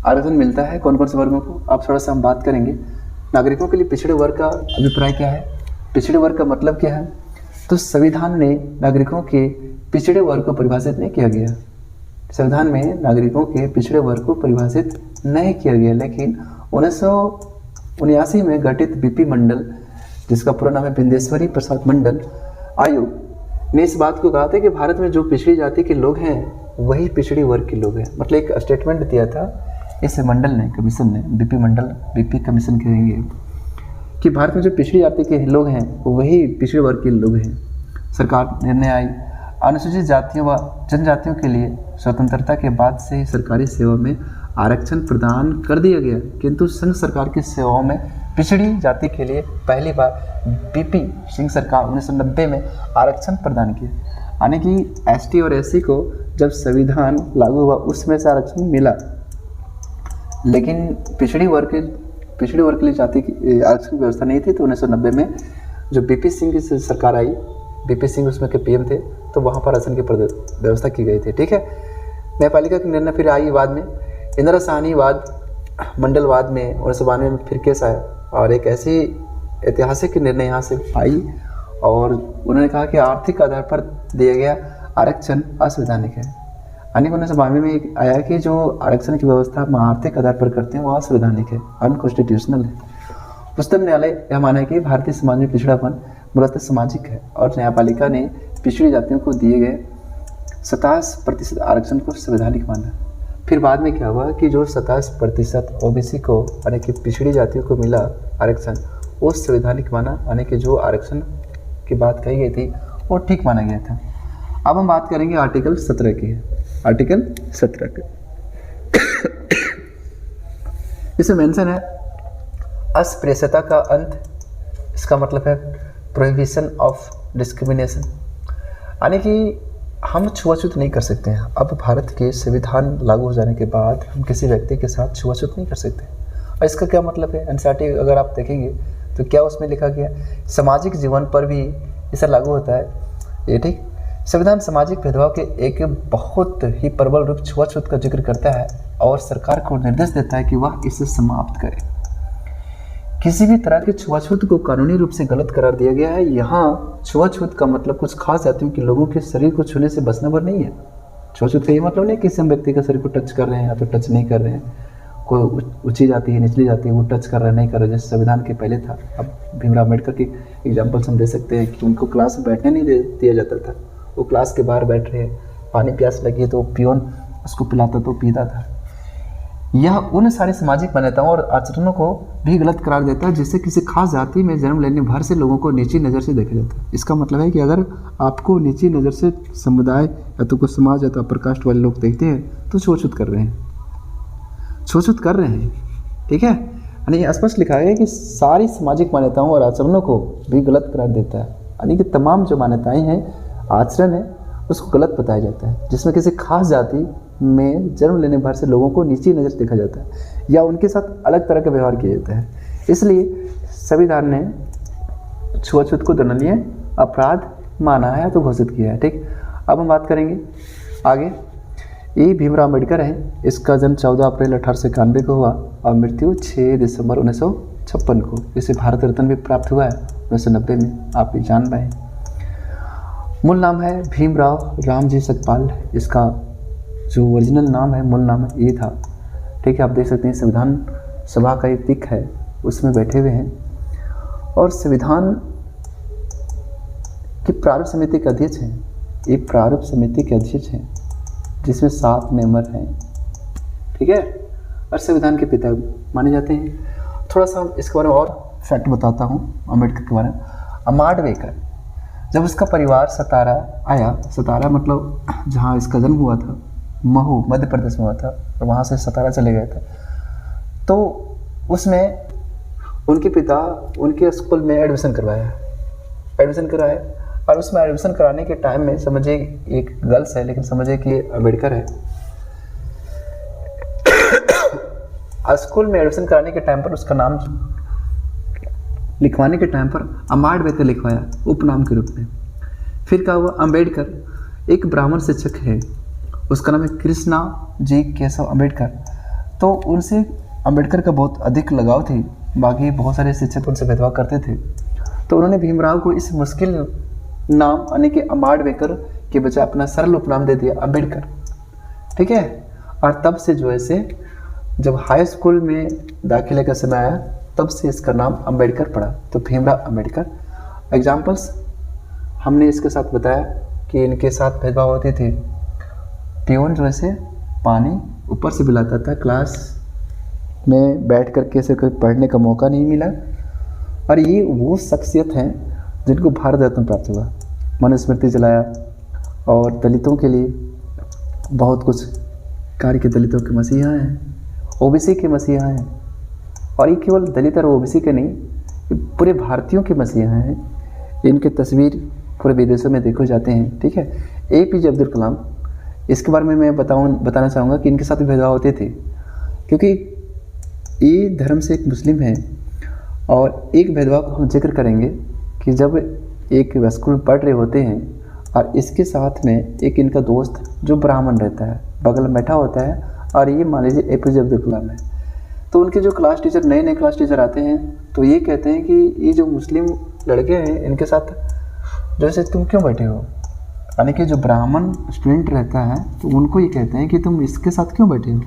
आरक्षण मिलता है। कौन कौन से वर्गों को अब थोड़ा सा हम बात करेंगे। नागरिकों के लिए पिछड़े वर्ग का अभिप्राय क्या है? पिछड़े वर्ग का मतलब क्या है? तो संविधान ने नागरिकों के पिछड़े वर्ग को परिभाषित नहीं किया गया। संविधान में नागरिकों के पिछड़े वर्ग को परिभाषित नहीं किया गया, लेकिन 1979 में गठित बीपी मंडल, जिसका पूरा नाम है बिंदेश्वरी प्रसाद मंडल आयोग, ने इस बात को कहा था कि भारत में जो पिछड़ी जाति के लोग हैं वही पिछड़ी वर्ग के लोग हैं। मतलब एक स्टेटमेंट दिया था इस मंडल ने, कमीशन ने, बीपी कमीशन कहेंगे, कि भारत में जो पिछड़ी जाति के लोग हैं वही पिछड़े वर्ग के लोग हैं। सरकार निर्णय आई, अनुसूचित जातियों व जनजातियों के लिए स्वतंत्रता के बाद से ही सरकारी सेवा में आरक्षण प्रदान कर दिया गया, किंतु संघ सरकार की सेवाओं में पिछड़ी जाति के लिए पहली बार बीपी सिंह सरकार 1990 में आरक्षण प्रदान किया। यानी कि एसटी और एससी को जब संविधान लागू हुआ उसमें से आरक्षण मिला, लेकिन पिछड़ी वर्ग के लिए जाति की आरक्षण की व्यवस्था नहीं थी। तो 1990 में जो बीपी सिंह की सरकार आई, बीपी सिंह उसमें के पीएम थे, तो वहाँ पर आरक्षण की व्यवस्था की गई थी। ठीक है, न्यायपालिका का निर्णय फिर आई बाद में इंदिरा साहनीवाद मंडलवाद में 1992 में फिर केस आया और एक ऐसी ऐतिहासिक निर्णय यहाँ से आई और उन्होंने कहा कि आर्थिक आधार पर दिया गया आरक्षण असंवैधानिक है। यानी 1992 में एक आया कि जो आरक्षण की व्यवस्था हम आर्थिक आधार पर करते हैं वो असंवैधानिक है, अनकॉन्स्टिट्यूशनल है। उच्चतम न्यायालय यह माना है कि भारतीय समाज में पिछड़ापन मूलतः सामाजिक है और न्यायपालिका ने पिछड़ी जातियों को दिए गए 27% आरक्षण को संवैधानिक माना। फिर बाद में क्या हुआ कि जो 27% ओबीसी को यानी कि पिछड़ी जातियों को मिला आरक्षण वो संवैधानिक माना, यानी कि जो आरक्षण की बात कही गई थी वो ठीक माना गया था। अब हम बात करेंगे आर्टिकल 17 की। आर्टिकल 17 के इसमें मेंशन है अस्पृश्यता का अंत। इसका मतलब है प्रोहिबिशन ऑफ डिस्क्रिमिनेशन, यानी कि हम छुआछूत नहीं कर सकते हैं। अब भारत के संविधान लागू हो जाने के बाद हम किसी व्यक्ति के साथ छुआछूत नहीं कर सकते। और इसका क्या मतलब है, एनसीईआरटी अगर आप देखेंगे तो क्या उसमें लिखा गया, सामाजिक जीवन पर भी इसे लागू होता है ये। ठीक, संविधान सामाजिक भेदभाव के एक बहुत ही प्रबल रूप छुआछूत का जिक्र करता है और सरकार को निर्देश देता है कि वह इसे समाप्त करे। किसी भी तरह के छुआछूत को कानूनी रूप से गलत करार दिया गया है। यहाँ छुआछूत का मतलब कुछ खास जातियों के लोगों के शरीर को छूने से बचना भर नहीं है। छुआछूत का ये मतलब नहीं कि किसी हम व्यक्ति के शरीर को टच कर रहे हैं या तो टच नहीं कर रहे हैं। कोई ऊंची जाति है, निचली जाति है, वो टच कर रहा है नहीं कर रहा है, जैसे संविधान के पहले था। अब भीमराव अम्बेडकर की एग्जाम्पल्स हम दे सकते हैं कि उनको क्लास में बैठने नहीं दिया जाता था, वो क्लास के बाहर बैठ रहे हैं, पानी प्यास लगी तो पियोन उसको पिलाता तो पीता था। यह उन सारी सामाजिक मान्यताओं और आचरणों को भी गलत करार देता है जिससे किसी खास जाति में जन्म लेने भर से लोगों को नीची नज़र से देखा जाता है। इसका मतलब है कि अगर आपको नीची नज़र से समुदाय या तो कोई समाज या तो अपर कास्ट वाले लोग देखते हैं तो छूछूत कर रहे हैं, छूछूत कर रहे हैं। ठीक है, यानी स्पष्ट लिखा है कि सारी सामाजिक मान्यताओं और आचरणों को भी गलत करार देता है। यानी कि तमाम जो मान्यताएँ हैं, आचरण है, उसको गलत बताया जाता है जिसमें किसी खास जाति में जन्म लेने भर से लोगों को नीची नज़र से देखा जाता है या उनके साथ अलग तरह का व्यवहार किया जाता है। इसलिए संविधान ने छुआछूत को दंडनीय अपराध माना है तो घोषित किया है। ठीक, अब हम बात करेंगे आगे। ये भीमराव अम्बेडकर है, इसका जन्म 14 अप्रैल 1891 को हुआ और मृत्यु 6 दिसंबर 1956 को। इसे भारत रत्न भी प्राप्त हुआ है 1990 में, आप भी जान पाए। मूल नाम है भीमराव रामजी सतपाल, इसका जो ओरिजिनल नाम है, मूल नाम ये था। ठीक है, आप देख सकते हैं संविधान सभा का एक पिक है, उसमें बैठे हुए हैं और संविधान की प्रारूप समिति के अध्यक्ष हैं। ये प्रारूप समिति के अध्यक्ष हैं जिसमें 7 मेंबर हैं। ठीक है, और संविधान के पिता माने जाते हैं। थोड़ा सा इसके बारे में और फैक्ट बताता हूँ अम्बेडकर के बारे में। अम्बाडवेकर, जब उसका परिवार सतारा आया, सतारा मतलब जहाँ इसका जन्म हुआ था, महू मध्य प्रदेश में हुआ था और वहाँ से सतारा चले गए थे, तो उसमें उनके पिता उनके स्कूल में एडमिशन कराया और उसमें एडमिशन कराने के टाइम में समझिए एक गर्ल्स है लेकिन समझिए कि अम्बेडकर है। स्कूल में एडमिशन कराने के टाइम पर उसका नाम लिखवाने के टाइम पर अम्बाडवेकर लिखवाया उपनाम के रूप में। फिर क्या हुआ, अम्बेडकर एक ब्राह्मण शिक्षक है, उसका नाम है कृष्णा जी केशव अम्बेडकर। तो उनसे अम्बेडकर का बहुत अधिक लगाव थी, बाकी बहुत सारे शिक्षक उनसे भेदभाव करते थे। तो उन्होंने भीमराव को इस मुश्किल नाम यानी कि अम्बाडवेकर के बजाय अपना सरल उपनाम दे दिया अम्बेडकर। ठीक है, और तब से जो है से जब हाई स्कूल में दाखिले का समय आया तब से इसका नाम अम्बेडकर पड़ा, तो भीमराव अम्बेडकर। एग्जाम्पल्स हमने इसके साथ बताया कि इनके साथ भेदभाव होती थी। पियोन जो है पानी ऊपर से पिलाता था, क्लास में बैठ कर के कोई पढ़ने का मौका नहीं मिला। और ये वो शख्सियत हैं जिनको भारत रत्न प्राप्त हुआ, मनुस्मृति जलाया और दलितों के लिए बहुत कुछ कार्य के, दलितों के मसीहा हैं, ओबीसी के मसीहा हैं और ये केवल दलित और ओबीसी के नहीं, ये पूरे भारतीयों के मसीहा हैं। इनके तस्वीर पूरे विदेशों में देखे जाते हैं। ठीक है, APJ अब्दुल कलाम, इसके बारे में मैं बताना चाहूँगा कि इनके साथ भेदभाव होते थे, क्योंकि ये धर्म से एक मुस्लिम है। और एक भेदभाव को हम जिक्र करेंगे कि जब एक स्कूल पढ़ रहे होते हैं और इसके साथ में एक इनका दोस्त जो ब्राह्मण रहता है बगल में बैठा होता है, और ये मान लीजिए APJ अब्दुल कलाम है, तो उनके जो क्लास टीचर, नए क्लास टीचर आते हैं, तो ये कहते हैं कि ये जो मुस्लिम लड़के हैं इनके साथ जैसे तुम क्यों बैठे हो, यानी कि जो ब्राह्मण स्टूडेंट रहता है तो उनको ये कहते हैं कि तुम इसके साथ क्यों बैठे हो।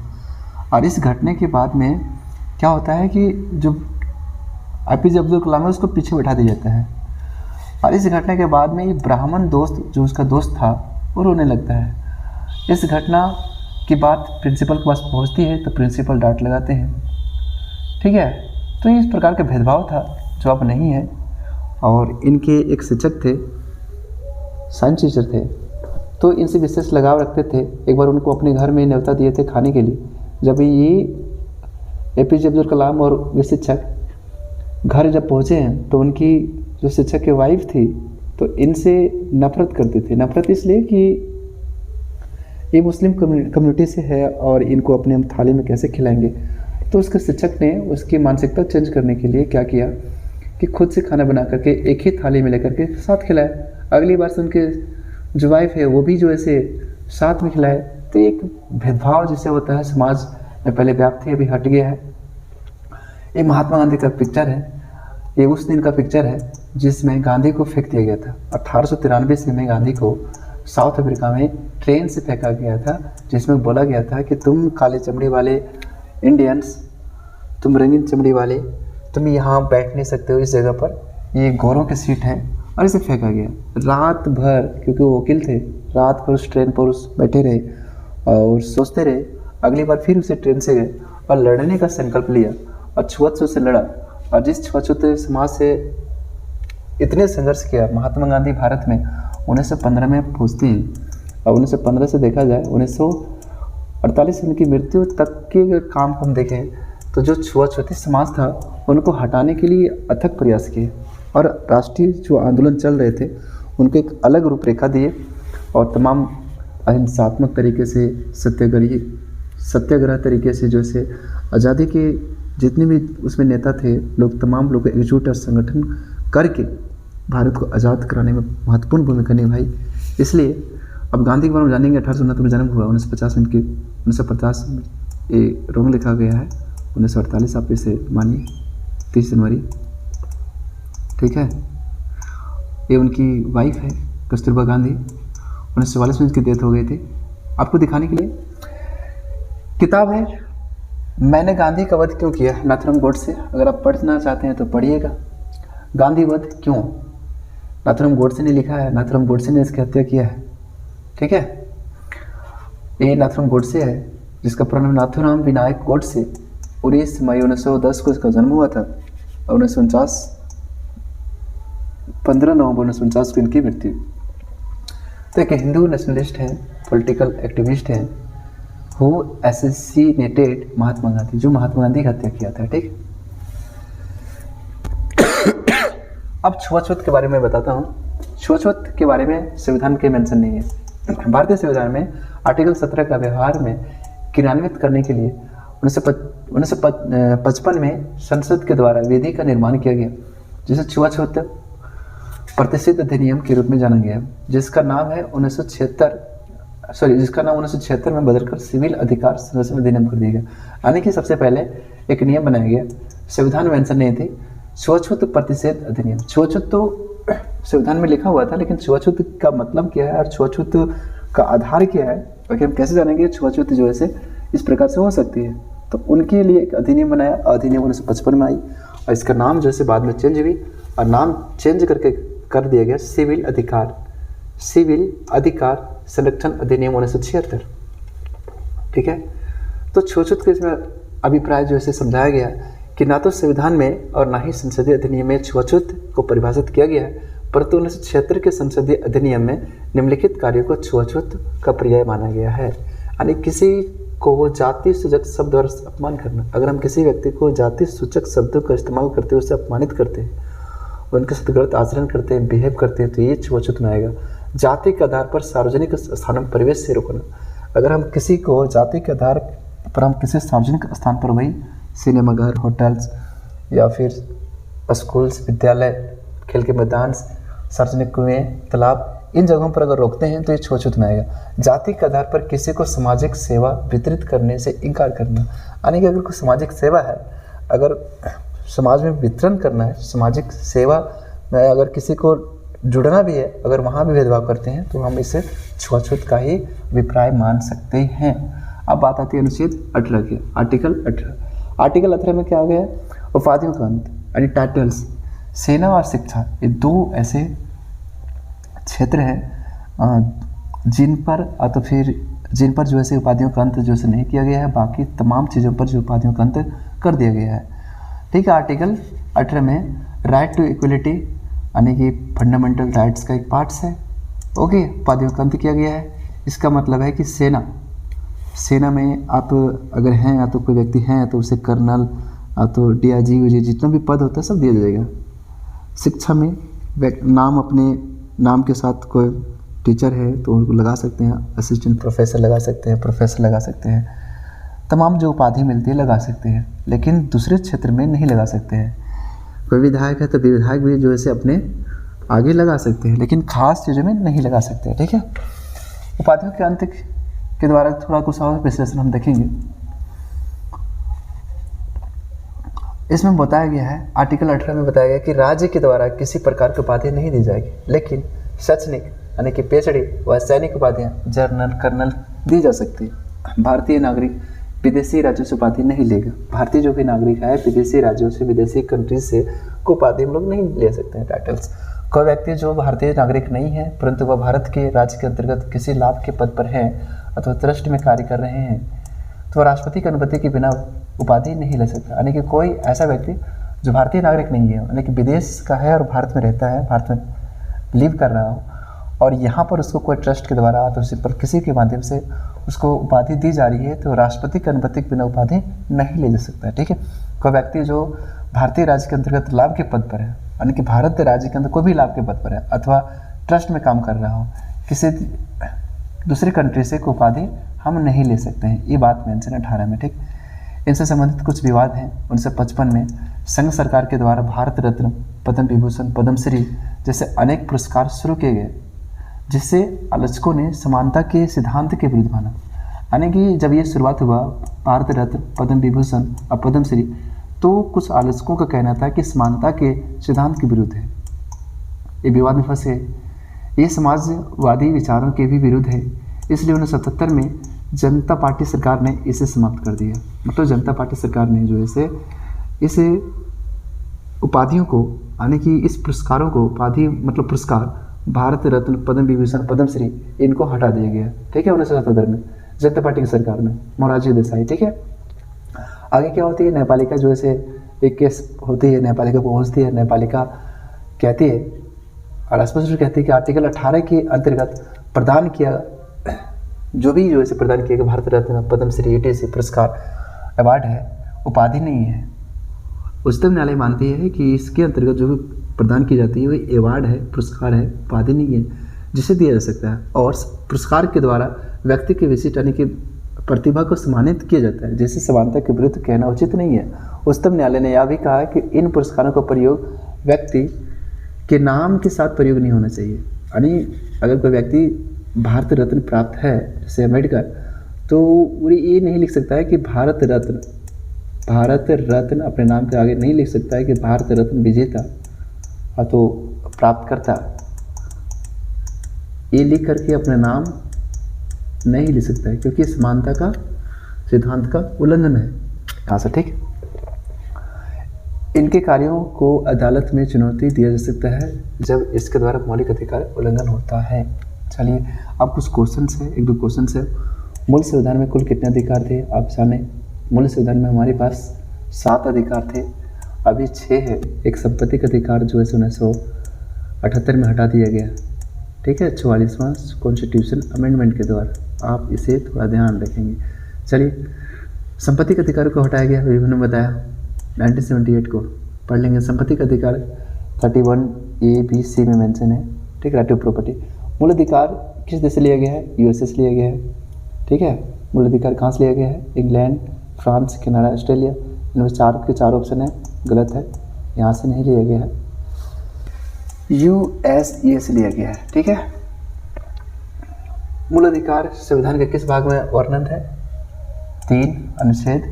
और इस घटने के बाद में क्या होता है कि जो APJ अब्दुल कलाम है उसको पीछे बैठा दिया जाता है, और इस घटने के बाद में ये ब्राह्मण दोस्त जो उसका दोस्त था वो रोने लगता है। इस घटना की बात प्रिंसिपल के पास पहुंचती है तो प्रिंसिपल डांट लगाते हैं। ठीक है, तो इस प्रकार का भेदभाव था जो अब नहीं है। और इनके एक शिक्षक थे, साइंस टीचर थे, तो इनसे विशेष लगाव रखते थे। एक बार उनको अपने घर में न्योता दिए थे खाने के लिए। जब ये APJ अब्दुल कलाम और वे शिक्षक घर जब पहुँचे हैं तो उनकी जो शिक्षक की वाइफ थी तो इनसे नफरत करते थे। नफरत इसलिए कि ये मुस्लिम कम्युनिटी से है और इनको अपने हम थाली में कैसे खिलाएंगे। तो उसके शिक्षक ने उसकी मानसिकता चेंज करने के लिए क्या किया कि खुद से खाना बना करके एक ही थाली में लेकर के साथ खिलाए। अगली बार से उनके जो वाइफ है वो भी जो ऐसे साथ में खिलाए। तो एक भेदभाव जैसे होता है समाज में पहले व्याप्त है, अभी हट गया है। ये महात्मा गांधी का पिक्चर है, ये उस दिन का पिक्चर है जिसमें गांधी को फेंक दिया गया था। 1893 में गांधी को साउथ अफ्रीका में ट्रेन से फेंका गया था, जिसमें बोला गया था कि तुम काले चमड़ी वाले इंडियंस, तुम रंगीन चमड़ी वाले, तुम यहाँ बैठ नहीं सकते हो इस जगह पर, ये गोरों की सीट है। और इसे फेंका गया। रात भर, क्योंकि वो वकील थे, रात भर उस ट्रेन पर बैठे रहे और सोचते रहे। अगली बार फिर उसे ट्रेन से गए और लड़ने का संकल्प लिया और छुआछूत से लड़ा। और जिस छुआछूत समाज से इतने संघर्ष किया महात्मा गांधी भारत में 1915 में पहुँचते हैं। और 1915 से देखा जाए 1948 उनकी मृत्यु तक के काम को हम देखें तो जो छुआछूती समाज था उनको हटाने के लिए अथक प्रयास किए और राष्ट्रीय जो आंदोलन चल रहे थे उनको एक अलग रूपरेखा दिए और तमाम अहिंसात्मक तरीके से सत्याग्रह तरीके से जैसे आज़ादी के जितने भी उसमें नेता थे लोग, तमाम लोग एकजुट और संगठन करके भारत को आज़ाद कराने में महत्वपूर्ण भूमिका निभाई। इसलिए अब गांधी के बारे में जानेंगे। 1869 में जन्म हुआ, 1950 में ये रोम लिखा गया है, 1948 आप इसे मानिए 30 जनवरी। ठीक है, ये उनकी वाइफ है कस्तूरबा गांधी। 1944 में इसकी डेथ हो गई थी। आपको दिखाने के लिए किताब है मैंने गांधी का वध क्यों किया, नाथुराम गोडसे। अगर आप पढ़ना चाहते हैं तो पढ़िएगा। गांधी वध क्यों, नाथुराम गोडसे ने लिखा है, नाथुराम गोडसे ने इसकी हत्या किया है। ठीक है, ये नाथुराम गोडसे है जिसका पूरा नाम नाथुराम विनायक गोडसे। 19 मई 1910 को इसका जन्म हुआ था और 15 नवंबर 1949 को इनकी मृत्यु। तो एक हिंदू नेशनलिस्ट हैं, पॉलिटिकल एक्टिविस्ट हैं, हु असैसिनेटेड महात्मा गांधी, जो महात्मा गांधी की हत्या किया था। ठीक, अब छुआछूत के बारे में बताता हूँ। छुआछूत के बारे में संविधान के मेंशन नहीं है। भारतीय संविधान में आर्टिकल 17 का व्यवहार में क्रियान्वित करने के लिए 1955 में संसद के द्वारा विधि का निर्माण किया गया जिसे छुआछूत प्रतिषेध अधिनियम के रूप में जाना गया, जिसका नाम 1976 में बदलकर सिविल अधिकार संरक्षण अधिनियम कर दिया गया। यानी कि सबसे पहले एक नियम बनाया गया, संविधान में मेंशन नहीं थी, छुआछूत प्रतिषेध अधिनियम। छुआछूत तो संविधान में लिखा हुआ था, लेकिन छुआछूत का मतलब क्या है और छुआछूत का आधार क्या है, बाकी हम कैसे जानेंगे छुआछूत जो है इस प्रकार से हो सकती है। तो उनके लिए एक अधिनियम बनाया, अधिनियम 1955 में आई और इसका नाम जो है बाद में चेंज हुई और नाम चेंज करके कर दिया गया सिविल अधिकार संरक्षण अधिनियम 1976। ठीक है, तो छुआछूत के इसमें अभिप्राय जो है समझाया गया कि ना तो संविधान में और ना ही संसदीय अधिनियम में छुआछूत को परिभाषित किया गया है, परंतु 1976 के संसदीय अधिनियम में निम्नलिखित कार्यों को छुआछूत का पर्याय माना गया है। यानी किसी को जाति सूचक शब्द द्वारा अपमान करना। अगर हम किसी व्यक्ति को जाति सूचक शब्दों का इस्तेमाल करते हुए उसे अपमानित करते हैं, उनके साथ गलत आचरण करते हैं, बिहेव करते हैं, तो ये छुआछूत में आएगा। जाति के आधार पर सार्वजनिक स्थानों में प्रवेश से रोकना। अगर हम किसी को जाति के आधार पर हम किसी सार्वजनिक स्थान पर, वही सिनेमाघर, होटल्स या फिर स्कूल्स, विद्यालय, खेल के मैदान, सार्वजनिक कुएं, तालाब, इन जगहों पर अगर रोकते हैं तो ये छुआछूत में आएगा। जाति के आधार पर किसी को सामाजिक सेवा वितरित करने से इनकार करना, यानी कि अगर कोई सामाजिक सेवा है, अगर समाज में वितरण करना है, सामाजिक सेवा में अगर किसी को जुड़ना भी है, अगर वहाँ भी भेदभाव करते हैं तो हम इसे छुआछूत का ही अभिप्राय मान सकते हैं। अब बात आती है अनुच्छेद 18 की, आर्टिकल 18। आर्टिकल 18 में क्या आ गया है? उपाधियों का अंत, यानी टाइटल्स। सेना और शिक्षा, ये दो ऐसे क्षेत्र हैं जिन पर जो ऐसे उपाधियों का अंत जो है नहीं किया गया है, बाकी तमाम चीज़ों पर जो उपाधियों का अंत कर दिया गया है। ठीक है, आर्टिकल 18 में राइट टू इक्वलिटी, यानी कि फंडामेंटल राइट्स का एक पार्ट्स है। ओके, उपाधियों का अंत किया गया है। इसका मतलब है कि सेना में आप अगर हैं, या तो कोई व्यक्ति हैं तो उसे कर्नल, या तो DIG, जितना भी पद होता है सब दिया जाएगा। शिक्षा में नाम, अपने नाम के साथ कोई टीचर है तो उनको लगा सकते हैं, असिस्टेंट प्रोफेसर लगा सकते हैं, प्रोफेसर लगा सकते हैं, तमाम जो उपाधि मिलती है लगा सकते हैं, लेकिन दूसरे क्षेत्र में नहीं लगा सकते हैं। कोई विधायक है तो विधायक भी जो है अपने आगे लगा सकते हैं, लेकिन खास चीज़ों में नहीं लगा सकते। ठीक है, उपाधियों के अंत के द्वारा थोड़ा कुछ और विश्लेषण हम देखेंगे। इसमें बताया गया है, आर्टिकल 18 में बताया गया कि राज्य के द्वारा किसी प्रकार की उपाधि नहीं दी जाएगी, लेकिन शैक्षणिक यानी कि PhD व सैनिक उपाधियाँ जनरल, कर्नल दी जा सकती है। भारतीय नागरिक विदेशी राज्यों से उपाधि नहीं लेगा। भारतीय जो भी नागरिक है विदेशी राज्यों से, विदेशी कंट्रीज से कोई उपाधि हम लोग नहीं ले सकते हैं, टाइटल्स। कोई व्यक्ति जो भारतीय नागरिक नहीं है परंतु वह भारत के राज्य के अंतर्गत किसी लाभ के पद पर है अथवा ट्रस्ट में कार्य कर रहे हैं तो राष्ट्रपति की अनुमति के बिना उपाधि नहीं ले सकता। यानी कि कोई ऐसा व्यक्ति जो भारतीय नागरिक नहीं है, यानी कि विदेश का है और भारत में रहता है, भारत में लिव कर रहा हो, और यहाँ पर उसको कोई ट्रस्ट के द्वारा तो उसी पर किसी के माध्यम से उसको उपाधि दी जा रही है तो राष्ट्रपति की अनुमति के बिना उपाधि नहीं ले जा सकता है। ठीक है, कोई व्यक्ति जो भारतीय राज्य के अंतर्गत लाभ के पद पर है, यानी कि भारत राज्य के अंदर कोई भी लाभ के पद पर है अथवा ट्रस्ट में काम कर रहा हो, किसी दूसरी कंट्री से कोई उपाधि हम नहीं ले सकते हैं। ये बात मेंशन 18 में। ठीक, इनसे संबंधित कुछ विवाद हैं। 1955 में संघ सरकार के द्वारा भारत रत्न, पद्म विभूषण, पद्मश्री जैसे अनेक पुरस्कार शुरू किए गए, जिससे आलोचकों ने समानता के सिद्धांत के विरुद्ध माना। यानी कि जब ये शुरुआत हुआ भारत रत्न, पद्म विभूषण और पद्मश्री, तो कुछ आलोचकों का कहना था कि समानता के सिद्धांत के विरुद्ध है, ये विवाद में फंसे। ये समाजवादी विचारों के भी विरुद्ध है, इसलिए 1977 में जनता पार्टी सरकार ने इसे समाप्त कर दिया। मतलब जनता पार्टी सरकार ने जो है इसे उपाधियों को, यानी कि इस पुरस्कारों को, उपाधि मतलब पुरस्कार, भारत रत्न, पद्म विभूषण, पद्मश्री, इनको हटा दिया गया। ठीक है, 1977 में जनता पार्टी की सरकार में, मोरारजी देसाई। ठीक है, आगे क्या होती है, न्यायपालिका जो है एक केस होती है, न्यायपालिका पहुँचती है, न्यायपालिका कहती है और स्पष्ट रूप कहती है कि आर्टिकल 18 के अंतर्गत प्रदान किया जो है प्रदान किया गया भारत रत्न, पद्मश्री, ETC पुरस्कार, अवार्ड है, उपाधि नहीं है। उच्चतम न्यायालय मानती है कि इसके अंतर्गत जो भी प्रदान की जाती है वो अवार्ड है, पुरस्कार है, उपाधि नहीं है जिसे दिया जा सकता है, और पुरस्कार के द्वारा व्यक्ति के विशिष्ट यानी कि प्रतिभा को सम्मानित किया जाता है, जैसे समानता के विरुद्ध कहना उचित नहीं है। उच्चतम न्यायालय ने यह भी कहा कि इन पुरस्कारों का प्रयोग व्यक्ति के नाम के साथ प्रयोग नहीं होना चाहिए। यानी अगर कोई व्यक्ति भारत रत्न प्राप्त है, जैसे अम्बेडकर, तो वो ये नहीं लिख सकता है कि भारत रत्न अपने नाम के आगे नहीं लिख सकता है कि भारत रत्न विजेता तो प्राप्त करता, ये लिख करके अपना नाम नहीं लिख सकता है, क्योंकि समानता का सिद्धांत का उल्लंघन है। कहाँ से? ठीक, इनके कार्यों को अदालत में चुनौती दिया जा सकता है जब इसके द्वारा मौलिक अधिकार उल्लंघन होता है। चलिए, अब कुछ क्वेश्चंस है, एक दो क्वेश्चंस है। मूल संविधान में कुल कितने अधिकार थे? आप जाने, मूल संविधान में हमारे पास 7 अधिकार थे, अभी 6 है। एक संपत्ति का अधिकार जो है 1978 में हटा दिया गया। ठीक है, 44वां कॉन्स्टिट्यूशन अमेंडमेंट के द्वारा, आप इसे थोड़ा ध्यान रखेंगे। चलिए, संपत्ति के अधिकार को हटाया गया, अभी मैंने बताया 1978 को पढ़ लेंगे। संपत्ति का अधिकार 31A, B, C में मेंशन है, ठीक है, राइट टू प्रॉपर्टी। मूल अधिकार किस देश से लिया गया है? यूएसए से लिया गया है, ठीक है। मूल अधिकार कहाँ से लिया गया है? England, France, Canada, Australia. इनमें 4 के 4 ऑप्शन है, गलत है, यहाँ से नहीं लिया गया है, USA से लिया गया है, ठीक है। मूल अधिकार संविधान के किस भाग में वर्णन है? 3 अनुच्छेद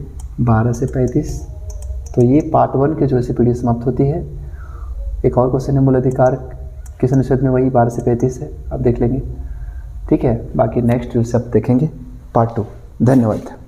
12 से 35। तो ये पार्ट 1 की जो है पीढ़ी समाप्त होती है। एक और क्वेश्चन है, मूल अधिकार किस अनुच्छेद में? वही 12 से 35 है, आप देख लेंगे, ठीक है। बाकी नेक्स्ट जो सब देखेंगे पार्ट 2। धन्यवाद।